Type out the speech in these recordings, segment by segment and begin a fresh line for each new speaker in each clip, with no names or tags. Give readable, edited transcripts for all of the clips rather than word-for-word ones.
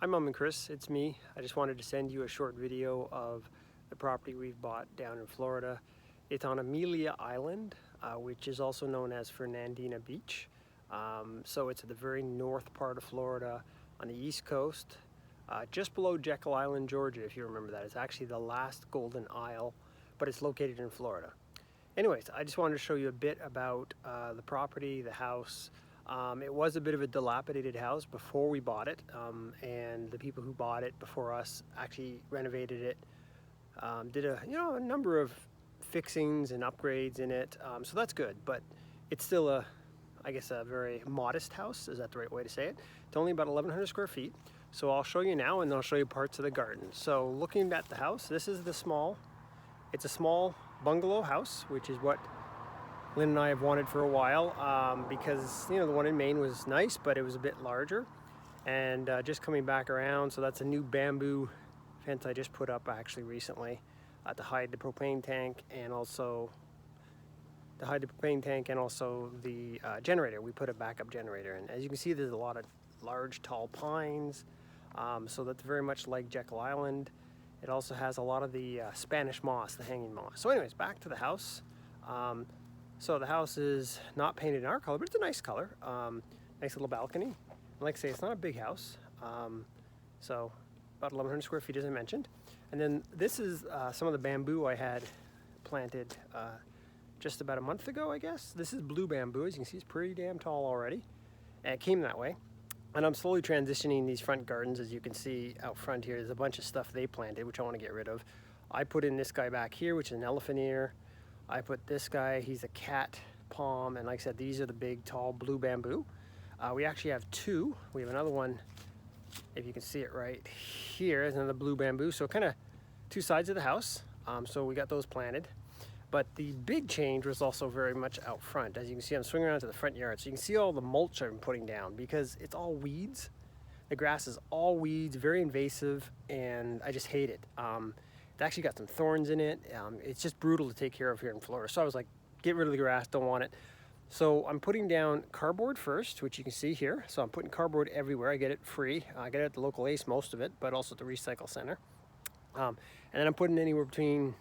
Hi Mom and Chris, it's me. I just wanted to send you a short video of the property we've bought down in Florida. It's on Amelia Island, which is also known as Fernandina Beach. So it's at the very north part of Florida on the east coast, just below Jekyll Island, Georgia, if you remember that. It's actually the last Golden Isle, but it's located in Florida. Anyways, I just wanted to show you a bit about the property, the house. It was a bit of a dilapidated house before we bought it, and the people who bought it before us actually renovated it, did a number of fixings and upgrades in it, so that's good. But it's still I guess a very modest house. Is that the right way to say it? It's only about 1,100 square feet. So I'll show you now, and then I'll show you parts of the garden. So looking at the house, it's a small bungalow house, which is what Lynn and I have wanted for a while, because the one in Maine was nice, but it was a bit larger. And just coming back around, so that's a new bamboo fence I just put up actually recently to hide the propane tank, and also the generator. We put a backup generator in. As you can see, there's a lot of large tall pines, so that's very much like Jekyll Island. It also has a lot of the Spanish moss, the hanging moss. So anyways, back to the house. So the house is not painted in our color, but it's a nice color. Nice little balcony. And like I say, it's not a big house. So about 1,100 square feet, as I mentioned. And then this is some of the bamboo I had planted just about a month ago, I guess. This is blue bamboo. As you can see, it's pretty damn tall already. And it came that way. And I'm slowly transitioning these front gardens. As you can see out front here, there's a bunch of stuff they planted, which I want to get rid of. I put in this guy back here, which is an elephant ear. I put this guy, he's a cat palm, and like I said, these are the big, tall blue bamboo. We actually have two. We have another one, if you can see it right here, is another blue bamboo. So kind of two sides of the house. So we got those planted. But the big change was also very much out front. As you can see, I'm swinging around to the front yard. So you can see all the mulch I'm putting down because it's all weeds. The grass is all weeds, very invasive, and I just hate it. It's actually got some thorns in it. It's just brutal to take care of here in Florida. So I was like, get rid of the grass, don't want it. So I'm putting down cardboard first, which you can see here. So I'm putting cardboard everywhere. I get it free. I get it at the local Ace, most of it, but also at the recycle center. And then I'm putting anywhere between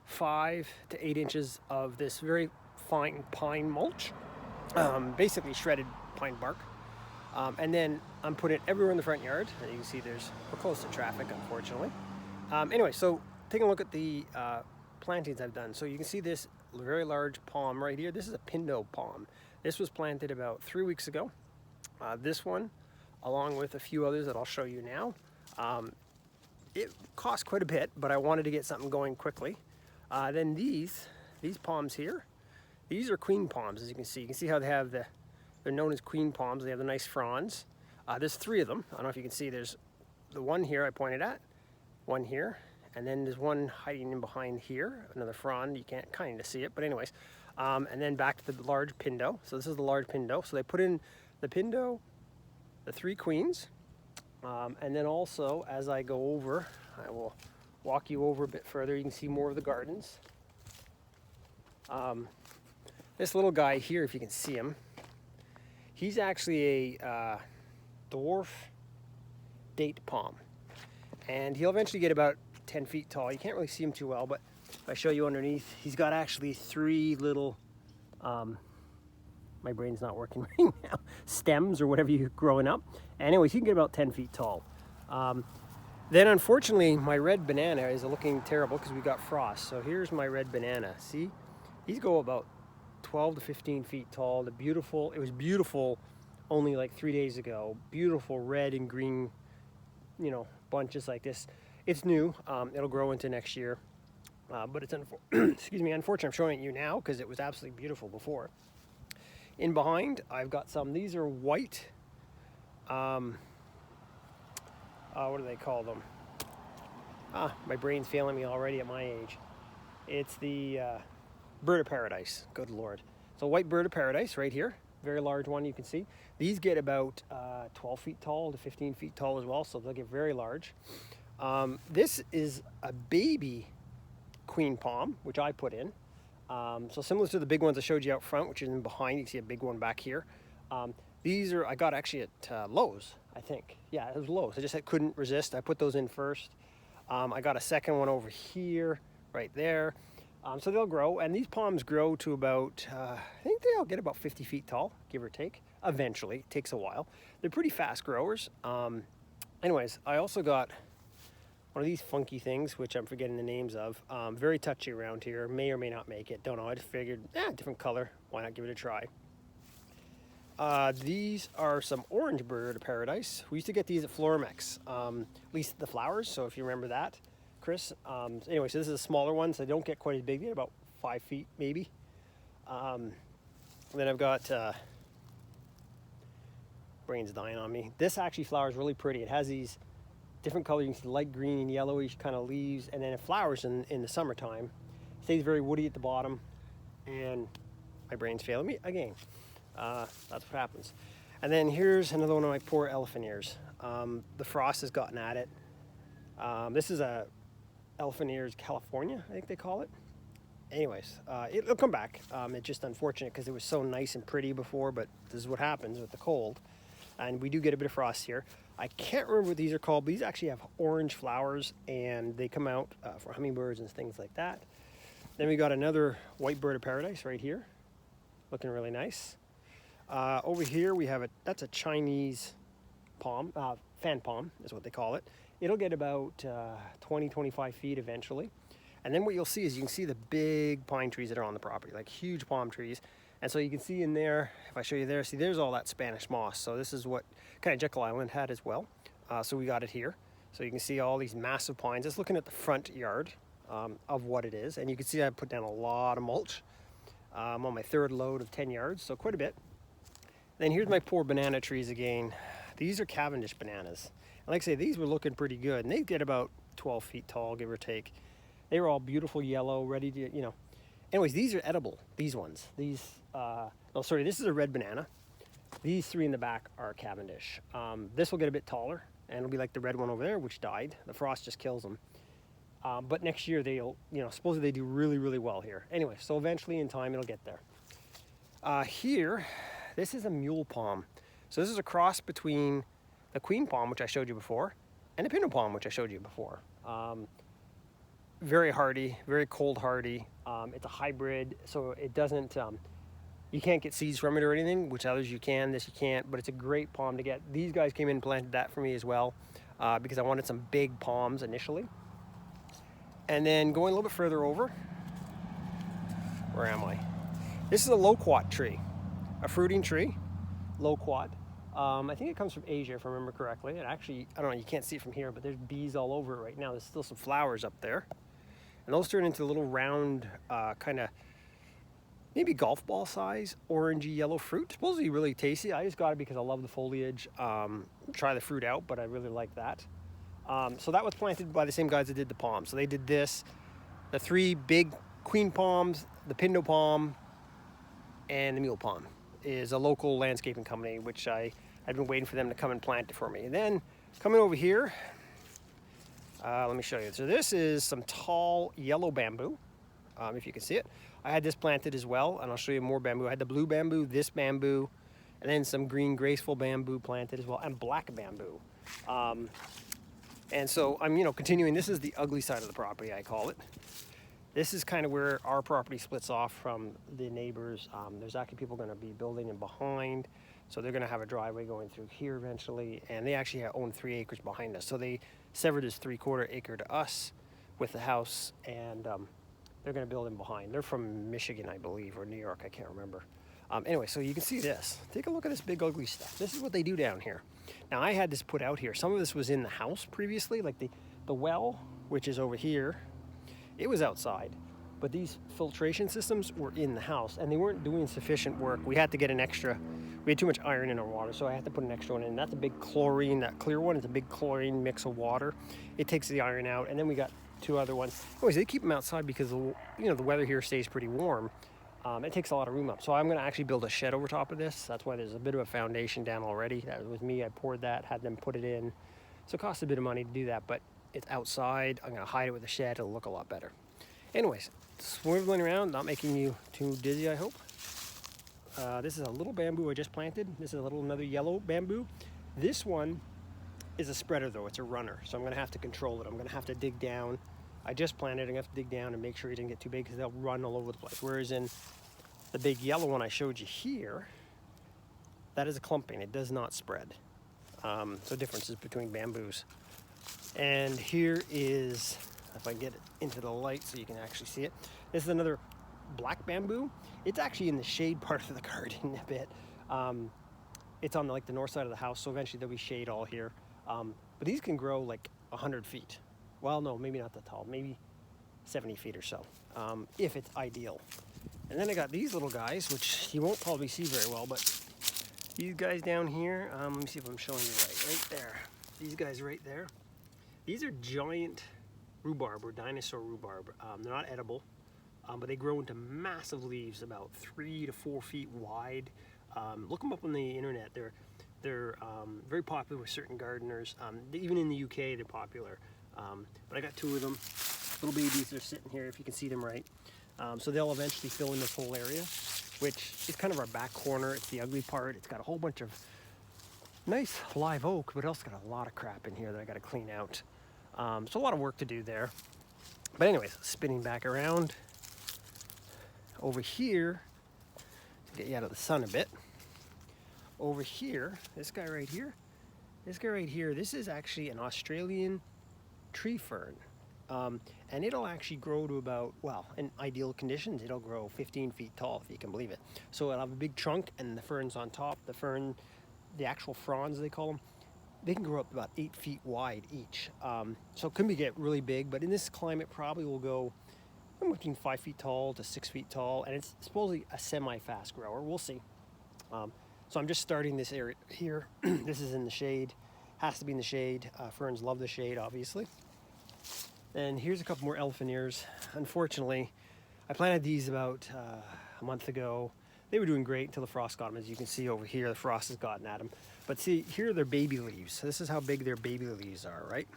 5 to 8 inches of this very fine pine mulch, basically shredded pine bark. And then I'm putting it everywhere in the front yard. And you can see we're close to traffic, unfortunately. Anyway, so taking a look at the plantings I've done. So you can see this very large palm right here. This is a Pindo palm. This was planted about 3 weeks ago. This one, along with a few others that I'll show you now. It cost quite a bit, but I wanted to get something going quickly. Then these palms here, these are queen palms, as you can see. You can see how they're known as queen palms. They have the nice fronds. There's 3 of them. I don't know if you can see. There's the one here I pointed at, one here, and then there's one hiding in behind here, another frond. You can't kind of see it, but anyways. And then back to the large Pindo. So this is the large Pindo. So they put in the Pindo, the 3 queens, and then also as I go over, I will walk you over a bit further. You can see more of the gardens. This little guy here, if you can see him, he's actually a dwarf date palm. And he'll eventually get about 10 feet tall. You can't really see him too well, but if I show you underneath, he's got actually 3 little, my brain's not working right now, stems or whatever you're growing up. Anyways, he can get about 10 feet tall. Then unfortunately, my red banana is looking terrible because we got frost. So here's my red banana. See, these go about 12 to 15 feet tall. It was beautiful only like 3 days ago. Beautiful red and green, bunches like this. It's new. It'll grow into next year. But it's excuse me, unfortunate I'm showing it you now because it was absolutely beautiful before. In behind, I've got some. These are white. What do they call them? My brain's failing me already at my age. It's the bird of paradise. Good Lord. So white bird of paradise right here. Very large one, you can see. These get about 12 feet tall to 15 feet tall as well, so they'll get very large. This is a baby queen palm, which I put in. So similar to the big ones I showed you out front, which is in behind. You can see a big one back here. These are, I got actually at Lowe's. I think. Yeah, it was low. So I just couldn't resist. I put those in first. I got a second one over here, right there. So they'll grow, and these palms grow to about, I think they all get about 50 feet tall, give or take. Eventually, it takes a while. They're pretty fast growers. Anyways, I also got one of these funky things, which I'm forgetting the names of. Very touchy around here, may or may not make it, don't know. I just figured, different color, why not give it a try. These are some orange bird of paradise. We used to get these at Florimex, at least the flowers, so if you remember that, Chris. Anyway, so this is a smaller one, so they don't get quite as big. They're about 5 feet maybe. Then I've got, brain's dying on me. This actually flowers really pretty. It has these different colors. You can see light green and yellowish kind of leaves, and then it flowers in the summertime. It stays very woody at the bottom, and my brain's failing me again. That's what happens. And then here's another one of my poor elephant ears. The frost has gotten at it. This is a elephant ears California, I think they call it. Anyways, it'll come back. It's just unfortunate because it was so nice and pretty before, but this is what happens with the cold. And we do get a bit of frost here. I can't remember what these are called, but these actually have orange flowers, and they come out for hummingbirds and things like that. Then we got another white bird of paradise right here, looking really nice. Over here we have that's a Chinese palm, fan palm is what they call it. It'll get about 20, 25 feet eventually. And then what you'll see is you can see the big pine trees that are on the property, like huge palm trees. And so you can see in there, if I show you there, see there's all that Spanish moss. So this is what kind of Jekyll Island had as well. So we got it here. So you can see all these massive pines. Just looking at the front yard of what it is. And you can see I put down a lot of mulch. I'm on my third load of 10 yards, so quite a bit. Then here's my poor banana trees again. These are Cavendish bananas. And like I say, these were looking pretty good. And they get about 12 feet tall, give or take. They were all beautiful yellow, ready to, Anyways, these are edible, these ones. These, this is a red banana. These three in the back are Cavendish. This will get a bit taller, and it'll be like the red one over there, which died. The frost just kills them. But next year, they'll, supposedly they do really, really well here. Anyway, so eventually in time, it'll get there. Here, this is a mule palm. So this is a cross between the queen palm, which I showed you before, and the pinto palm, which I showed you before. Very hardy, very cold hardy. It's a hybrid, so it doesn't, you can't get seeds from it or anything, which others you can, this you can't, but it's a great palm to get. These guys came in and planted that for me as well, because I wanted some big palms initially. And then going a little bit further over, where am I? This is a loquat tree, a fruiting tree, loquat. I think it comes from Asia, if I remember correctly. And actually, I don't know, you can't see it from here, but there's bees all over it right now. There's still some flowers up there. And those turn into little round, kind of, maybe golf ball size, orangey yellow fruit. Supposedly really tasty. I just got it because I love the foliage. Try the fruit out, but I really like that. So that was planted by the same guys that did the palm. So they did this, the three big queen palms, the pinto palm, and the mule palm is a local landscaping company, which I've been waiting for them to come and plant it for me. And then coming over here, let me show you. So this is some tall yellow bamboo, if you can see it. I had this planted as well, and I'll show you more bamboo. I had the blue bamboo, this bamboo, and then some green graceful bamboo planted as well, and black bamboo. And so I'm, continuing. This is the ugly side of the property, I call it. This is kind of where our property splits off from the neighbors. There's actually people going to be building in behind, so they're going to have a driveway going through here eventually, and they actually own 3 acres behind us. So they severed this 3/4 acre to us with the house, and they're going to build in behind. They're from Michigan, I believe, or New York, I can't remember. Anyway, so you can see this. Take a look at this big ugly stuff. This is what they do down here. Now, I had this put out here. Some of this was in the house previously, like the well, which is over here. It was outside, but these filtration systems were in the house, and they weren't doing sufficient work. We had to get an extra. We had too much iron in our water, so I had to put an extra one in. That's a big chlorine. That clear one is a big chlorine mix of water. It takes the iron out, and then we got 2 other ones. Anyways, they keep them outside because the weather here stays pretty warm. It takes a lot of room up, so I'm going to actually build a shed over top of this. That's why there's a bit of a foundation down already. That was me. I poured that, had them put it in. So it costs a bit of money to do that, but it's outside. I'm going to hide it with a shed. It'll look a lot better. Anyways, swiveling around, not making you too dizzy, I hope. This is a little bamboo I just planted. This is another yellow bamboo. This one is a spreader though, it's a runner. So I'm gonna have to control it. I'm gonna have to dig down. I just planted, I'm gonna have to dig down and make sure it didn't get too big because they'll run all over the place. Whereas in the big yellow one I showed you here, that is a clumping, it does not spread. So differences between bamboos. And here is, if I get it into the light so you can actually see it, this is another black bamboo. It's actually in the shade part of the garden a bit. It's on the north side of the house, so eventually there'll be shade all here. But these can grow like 100 feet. Well, no, maybe not that tall, maybe 70 feet or so, if it's ideal. And then I got these little guys, which you won't probably see very well, but these guys down here, let me see if I'm showing you right there. These guys right there. These are giant rhubarb or dinosaur rhubarb. They're not edible, but they grow into massive leaves, about 3 to 4 feet wide. Look them up on the internet. They're very popular with certain gardeners. Even in the UK, they're popular. But I got 2 of them. Little babies, they're sitting here, if you can see them right. So they'll eventually fill in this whole area, which is kind of our back corner. It's the ugly part. It's got a whole bunch of nice live oak, but also got a lot of crap in here that I got to clean out. So a lot of work to do there. But anyways, spinning back around over here, to get you out of the sun a bit. Over here, this guy right here, this is actually an Australian tree fern. And it'll actually grow to about, well, in ideal conditions, it'll grow 15 feet tall, if you can believe it. So it'll have a big trunk and the ferns on top. The fern, the actual fronds, they call them, they can grow up to about 8 feet wide each. So it can get really big, but in this climate probably will go between 5 feet tall to 6 feet tall, and it's supposedly a semi-fast grower. We'll see. So I'm just starting this area here. This is in the shade, has to be in the shade. Ferns love the shade, obviously. And here's a couple more elephant ears. Unfortunately, I planted these about a month ago. They were doing great until the frost got them. As you can see over here, the frost has gotten at them. But see, here are their baby leaves. So this is how big their baby leaves are, right?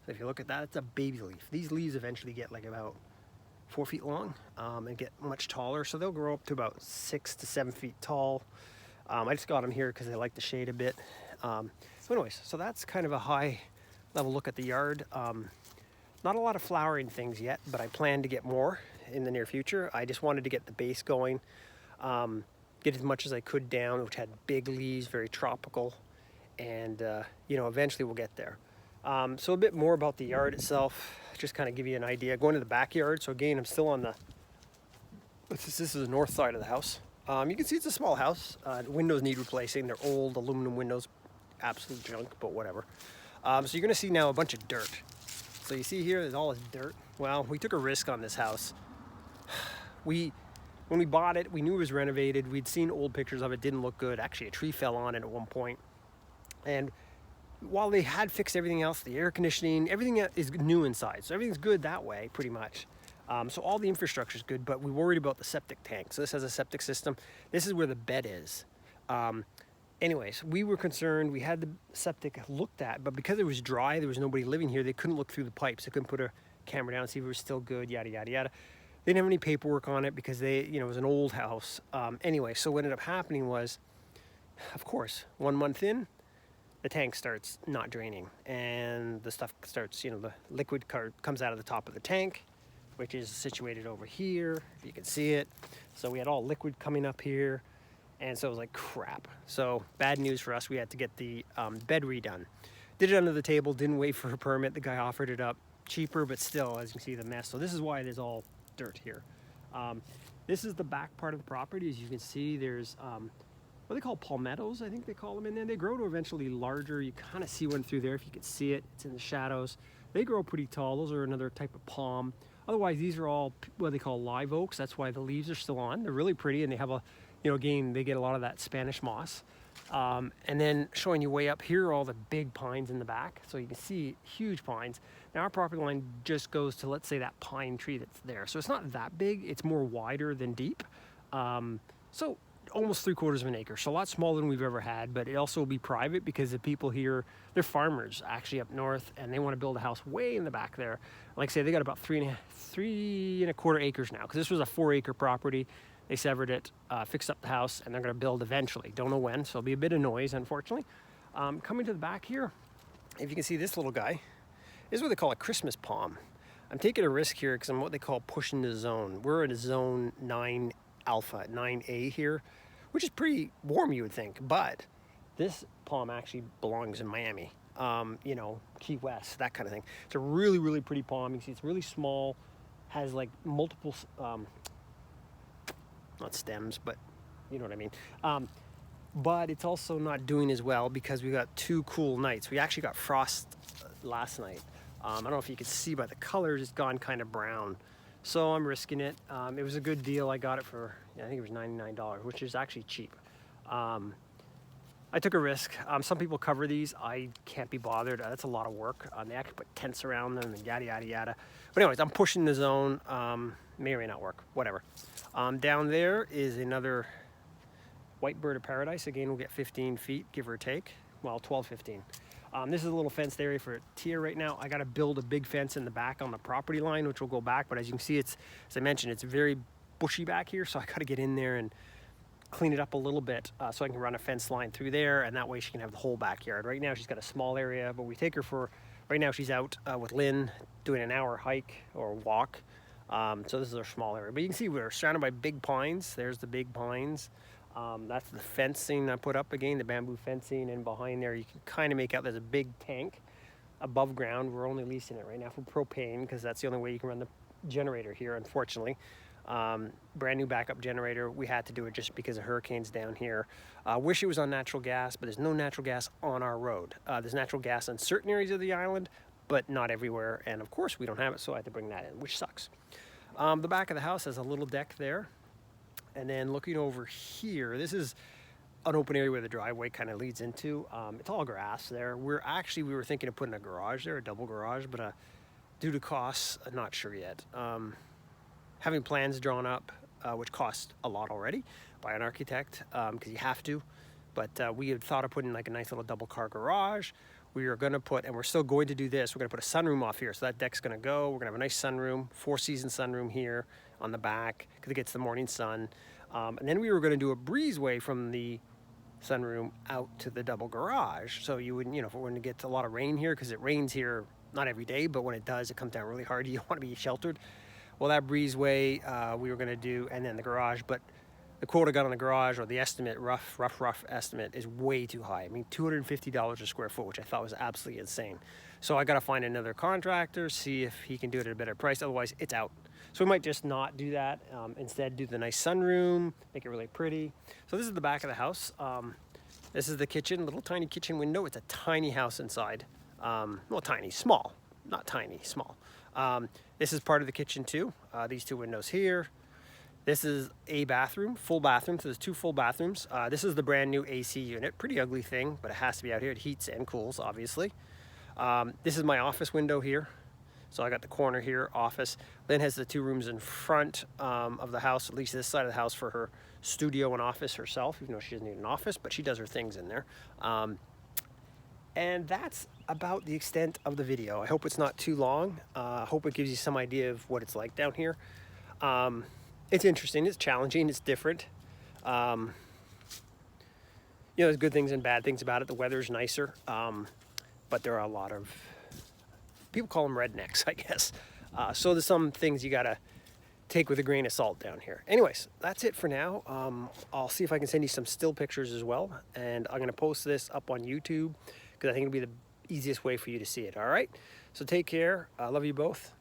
So if you look at that, it's a baby leaf. These leaves eventually get like about 4 feet long and get much taller. So they'll grow up to about 6 to 7 feet tall. I just got them here because I like the shade a bit. So anyways, so that's kind of a high level look at the yard. Not a lot of flowering things yet, but I plan to get more in the near future. I just wanted to get the base going, get as much as I could down, which had big leaves, very tropical, and eventually we'll get there. So a bit more about the yard itself, just kind of give you an idea. Going to the backyard, so again, I'm still on this is the north side of the house. You can see it's a small house. Windows need replacing. They're old aluminum windows, absolute junk, but whatever. So you're gonna see now a bunch of dirt. So you see here, there's all this dirt. Well, we took a risk on this house. When we bought it, we knew it was renovated. We'd seen old pictures of it, didn't look good. Actually, a tree fell on it at one point. And while they had fixed everything else, the air conditioning, everything is new inside. So everything's good that way, pretty much. So all the infrastructure is good, but we worried about the septic tank. So this has a septic system. This is where the bed is. Anyways, we were concerned. We had the septic looked at, but because it was dry, there was nobody living here. They couldn't look through the pipes. They couldn't put a camera down and see if it was still good, yada, yada, yada. They didn't have any paperwork on it because it was an old house. Anyway, so what ended up happening was, of course, 1 month in, the tank starts not draining and the stuff starts, the liquid comes out of the top of the tank, which is situated over here, if you can see it. So we had all liquid coming up here. And so it was like crap. So bad news for us. We had to get the bed redone. Did it under the table, didn't wait for a permit. The guy offered it up cheaper, but still, as you can see, the mess. So this is why there's all dirt here. This is the back part of the property. As you can see, there's what they call palmettos, I think they call them in there. They grow to eventually larger. You kind of see one through there if you can see it. It's in the shadows. They grow pretty tall. Those are another type of palm. Otherwise, these are all what they call live oaks. That's why the leaves are still on. They're really pretty, and they have again, they get a lot of that Spanish moss. And then showing you way up here, all the big pines in the back. So you can see huge pines. Now our property line just goes to, let's say, that pine tree that's there. So it's not that big. It's more wider than deep. So almost 3/4 of an acre. So a lot smaller than we've ever had, but it also will be private because the people here, they're farmers actually up north, and they want to build a house way in the back there. Like I say, they got about 3.25 acres now, because this was a 4-acre property. They severed it, fixed up the house, and they're going to build eventually. Don't know when, so it'll be a bit of noise, unfortunately. Coming to the back here, if you can see this little guy, this is what they call a Christmas palm. I'm taking a risk here because I'm what they call pushing the zone. We're in a zone 9 alpha, 9A here, which is pretty warm, you would think, but this palm actually belongs in Miami, you know, Key West, that kind of thing. It's a really, really pretty palm. You can see it's really small, has like multiple, not stems, but you know what I mean. But it's also not doing as well because we got 2 cool nights. We actually got frost last night. I don't know if you can see by the colors, it's gone kind of brown. So I'm risking it. It was a good deal. I got it for, I think it was $99, which is actually cheap. I took a risk. Some people cover these. I can't be bothered. That's a lot of work. They actually put tents around them and yada, yada, yada. But anyways, I'm pushing the zone. May or may not work, whatever. Down there is another white bird of paradise. Again, we'll get 15 feet, give or take. Well, 12, 15. This is a little fenced area for Tia right now. I got to build a big fence in the back on the property line, which will go back. But as you can see, it's, as I mentioned, it's very bushy back here. So I got to get in there and clean it up a little bit so I can run a fence line through there. And that way she can have the whole backyard. Right now, she's got a small area, but we take her for, right now she's out with Lynn doing an hour hike or walk. So this is our small area. But you can see we're surrounded by big pines. There's the big pines. That's the fencing I put up again, the bamboo fencing, and behind there you can kind of make out there's a big tank above ground. We're only leasing it right now for propane because that's the only way you can run the generator here, unfortunately. Brand new backup generator. We had to do it just because of hurricanes down here. Wish it was on natural gas, but there's no natural gas on our road. There's natural gas in certain areas of the island, but not everywhere. And of course we don't have it, so I had to bring that in, which sucks. The back of the house has a little deck there. And then looking over here, this is an open area where the driveway kind of leads into. It's all grass there. We were thinking of putting a garage there, a double garage, but due to costs, I'm not sure yet. Having plans drawn up, which cost a lot already, by an architect, because you have to. But we had thought of putting like a nice little double car garage. We are going to put, and we're still going to do this, we're going to put a sunroom off here. So that deck's going to go. We're going to have a nice sunroom, 4-season sunroom here on the back because it gets the morning sun. And then we were going to do a breezeway from the sunroom out to the double garage. So you wouldn't, you know, if it wouldn't get a lot of rain here, because it rains here not every day, but when it does, it comes down really hard. You want to be sheltered. Well, that breezeway we were going to do, and then the garage, but the quote I got on the garage, or the estimate, rough estimate, is way too high. I mean, $250 a square foot, which I thought was absolutely insane. So I got to find another contractor, see if he can do it at a better price. Otherwise, it's out. So we might just not do that. Instead, do the nice sunroom, make it really pretty. So this is the back of the house. This is the kitchen, little tiny kitchen window. It's a tiny house inside. Well, tiny, small, not tiny, small. This is part of the kitchen too. These 2 windows here. This is a bathroom, full bathroom. So there's 2 full bathrooms. This is the brand new AC unit. Pretty ugly thing, but it has to be out here. It heats and cools, obviously. This is my office window here. So I got the corner here, office. Lynn has the 2 rooms in front of the house, at least this side of the house, for her studio and office herself, even though she doesn't need an office, but she does her things in there. And that's about the extent of the video. I hope it's not too long. I hope it gives you some idea of what it's like down here. It's interesting, it's challenging, it's different. You know, there's good things and bad things about it. The weather's nicer, but there are a lot of, people call them rednecks, I guess. So there's some things you gotta take with a grain of salt down here. Anyways, that's it for now. I'll see if I can send you some still pictures as well. And I'm gonna post this up on YouTube because I think it'll be the easiest way for you to see it, all right? So take care, I love you both.